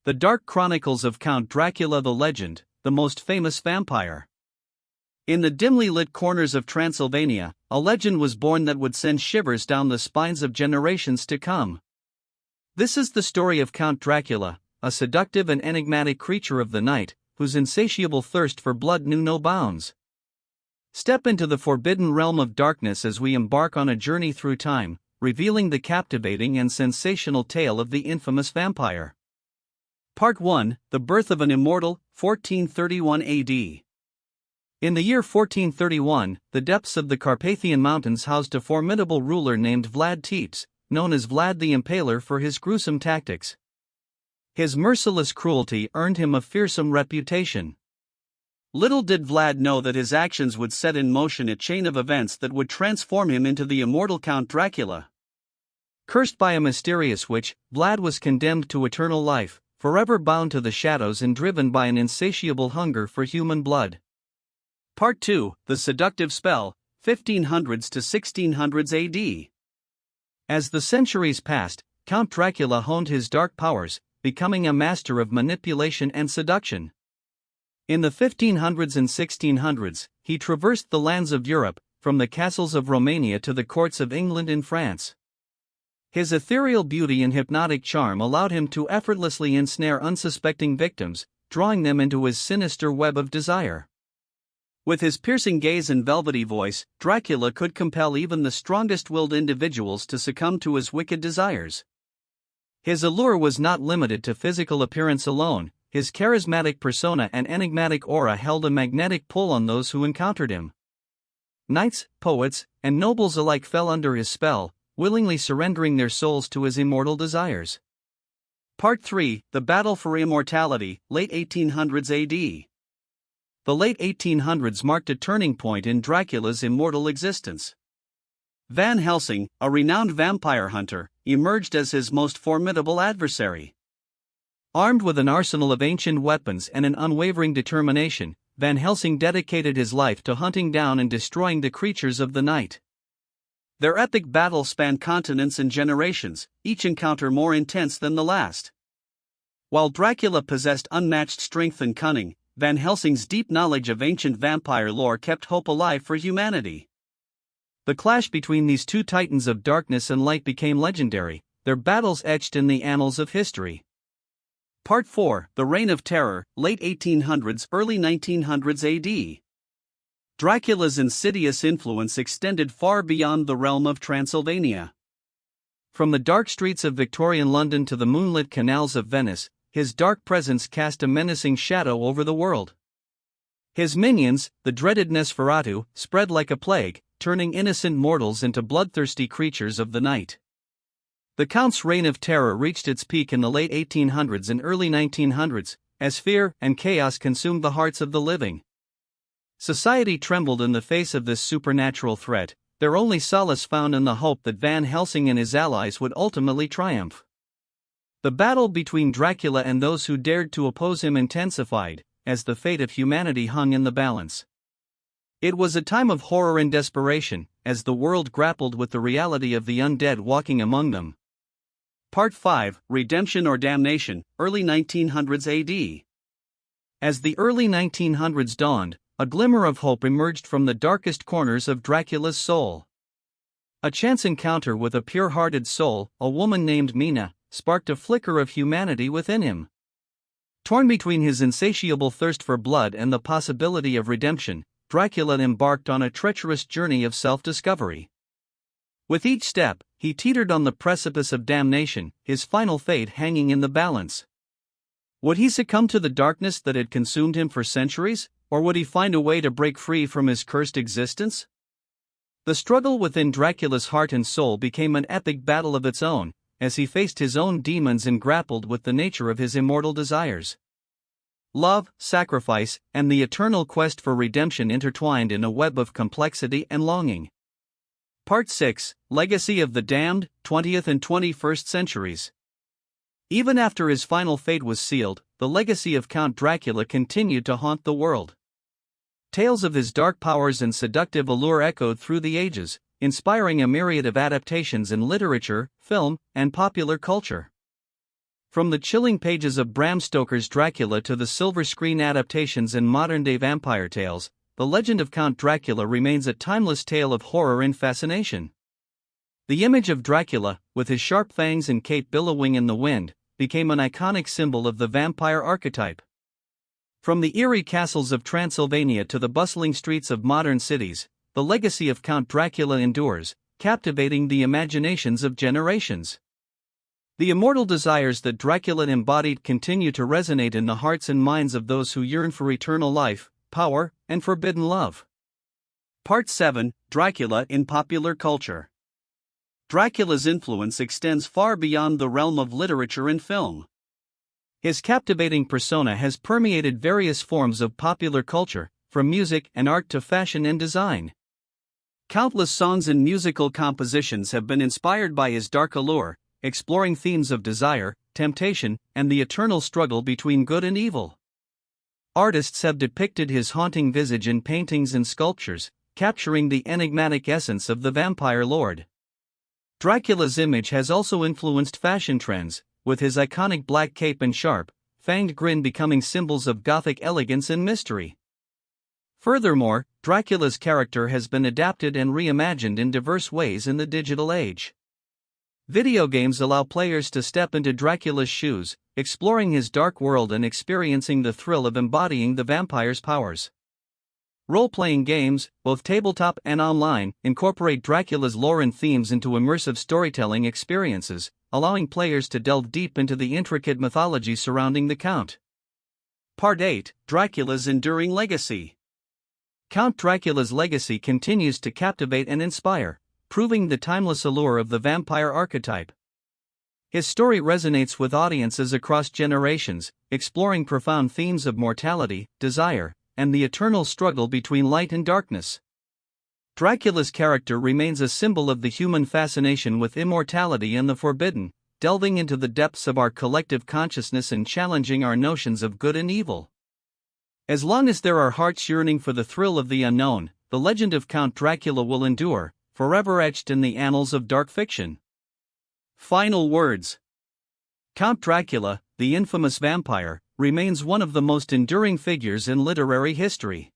The Dark Chronicles of Count Dracula the Legend, the most famous vampire. In the dimly lit corners of Transylvania, a legend was born that would send shivers down the spines of generations to come. This is the story of Count Dracula, a seductive and enigmatic creature of the night, whose insatiable thirst for blood knew no bounds. Step into the forbidden realm of darkness as we embark on a journey through time, revealing the captivating and sensational tale of the infamous vampire. Part 1: The Birth of an Immortal, 1431 AD. In the year 1431, the depths of the Carpathian Mountains housed a formidable ruler named Vlad Tepes, known as Vlad the Impaler for his gruesome tactics. His merciless cruelty earned him a fearsome reputation. Little did Vlad know that his actions would set in motion a chain of events that would transform him into the immortal Count Dracula. Cursed by a mysterious witch, Vlad was condemned to eternal life, forever bound to the shadows and driven by an insatiable hunger for human blood. Part 2: The Seductive Spell, 1500s to 1600s AD. As the centuries passed, Count Dracula honed his dark powers, becoming a master of manipulation and seduction. In the 1500s and 1600s, he traversed the lands of Europe, from the castles of Romania to the courts of England and France. His ethereal beauty and hypnotic charm allowed him to effortlessly ensnare unsuspecting victims, drawing them into his sinister web of desire. With his piercing gaze and velvety voice, Dracula could compel even the strongest-willed individuals to succumb to his wicked desires. His allure was not limited to physical appearance alone. His charismatic persona and enigmatic aura held a magnetic pull on those who encountered him. Knights, poets, and nobles alike fell under his spell, willingly surrendering their souls to his immortal desires. Part 3: The Battle for Immortality, late 1800s AD. The late 1800s marked a turning point in Dracula's immortal existence. Van Helsing, a renowned vampire hunter, emerged as his most formidable adversary. Armed with an arsenal of ancient weapons and an unwavering determination, Van Helsing dedicated his life to hunting down and destroying the creatures of the night. Their epic battle spanned continents and generations, each encounter more intense than the last. While Dracula possessed unmatched strength and cunning, Van Helsing's deep knowledge of ancient vampire lore kept hope alive for humanity. The clash between these two titans of darkness and light became legendary, their battles etched in the annals of history. Part 4: The Reign of Terror, late 1800s, early 1900s AD. Dracula's insidious influence extended far beyond the realm of Transylvania. From the dark streets of Victorian London to the moonlit canals of Venice, his dark presence cast a menacing shadow over the world. His minions, the dreaded Nosferatu, spread like a plague, turning innocent mortals into bloodthirsty creatures of the night. The Count's reign of terror reached its peak in the late 1800s and early 1900s, as fear and chaos consumed the hearts of the living. Society trembled in the face of this supernatural threat, their only solace found in the hope that Van Helsing and his allies would ultimately triumph. The battle between Dracula and those who dared to oppose him intensified, as the fate of humanity hung in the balance. It was a time of horror and desperation, as the world grappled with the reality of the undead walking among them. Part 5: Redemption or Damnation, early 1900s AD. As the early 1900s dawned, a glimmer of hope emerged from the darkest corners of Dracula's soul. A chance encounter with a pure-hearted soul, a woman named Mina, sparked a flicker of humanity within him. Torn between his insatiable thirst for blood and the possibility of redemption, Dracula embarked on a treacherous journey of self-discovery. With each step, he teetered on the precipice of damnation, his final fate hanging in the balance. Would he succumb to the darkness that had consumed him for centuries, or would he find a way to break free from his cursed existence? The struggle within Dracula's heart and soul became an epic battle of its own, as he faced his own demons and grappled with the nature of his immortal desires. Love, sacrifice, and the eternal quest for redemption intertwined in a web of complexity and longing. Part 6: Legacy of the Damned, 20th and 21st Centuries. Even after his final fate was sealed, the legacy of Count Dracula continued to haunt the world. Tales of his dark powers and seductive allure echoed through the ages, inspiring a myriad of adaptations in literature, film, and popular culture. From the chilling pages of Bram Stoker's Dracula to the silver screen adaptations and modern-day vampire tales, the legend of Count Dracula remains a timeless tale of horror and fascination. The image of Dracula, with his sharp fangs and cape billowing in the wind, became an iconic symbol of the vampire archetype. From the eerie castles of Transylvania to the bustling streets of modern cities, the legacy of Count Dracula endures, captivating the imaginations of generations. The immortal desires that Dracula embodied continue to resonate in the hearts and minds of those who yearn for eternal life, power, and forbidden love. Part 7: Dracula in Popular Culture. Dracula's influence extends far beyond the realm of literature and film. His captivating persona has permeated various forms of popular culture, from music and art to fashion and design. Countless songs and musical compositions have been inspired by his dark allure, exploring themes of desire, temptation, and the eternal struggle between good and evil. Artists have depicted his haunting visage in paintings and sculptures, capturing the enigmatic essence of the vampire lord. Dracula's image has also influenced fashion trends, with his iconic black cape and sharp, fanged grin becoming symbols of Gothic elegance and mystery. Furthermore, Dracula's character has been adapted and reimagined in diverse ways in the digital age. Video games allow players to step into Dracula's shoes, exploring his dark world and experiencing the thrill of embodying the vampire's powers. Role-playing games, both tabletop and online, incorporate Dracula's lore and themes into immersive storytelling experiences, allowing players to delve deep into the intricate mythology surrounding the Count. Part 8: Dracula's Enduring Legacy. Count Dracula's legacy continues to captivate and inspire, proving the timeless allure of the vampire archetype. His story resonates with audiences across generations, exploring profound themes of mortality, desire, and the eternal struggle between light and darkness. Dracula's character remains a symbol of the human fascination with immortality and the forbidden, delving into the depths of our collective consciousness and challenging our notions of good and evil. As long as there are hearts yearning for the thrill of the unknown, the legend of Count Dracula will endure, forever etched in the annals of dark fiction. Final words. Count Dracula, the infamous vampire, remains one of the most enduring figures in literary history.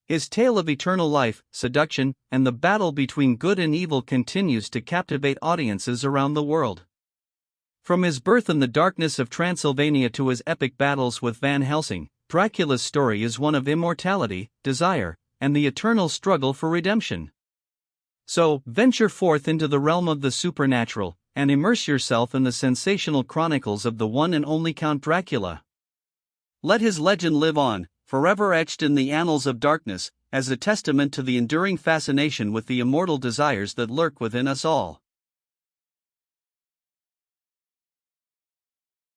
His tale of eternal life, seduction, and the battle between good and evil continues to captivate audiences around the world. From his birth in the darkness of Transylvania to his epic battles with Van Helsing, Dracula's story is one of immortality, desire, and the eternal struggle for redemption. So, venture forth into the realm of the supernatural, and immerse yourself in the sensational chronicles of the one and only Count Dracula. Let his legend live on, forever etched in the annals of darkness, as a testament to the enduring fascination with the immortal desires that lurk within us all.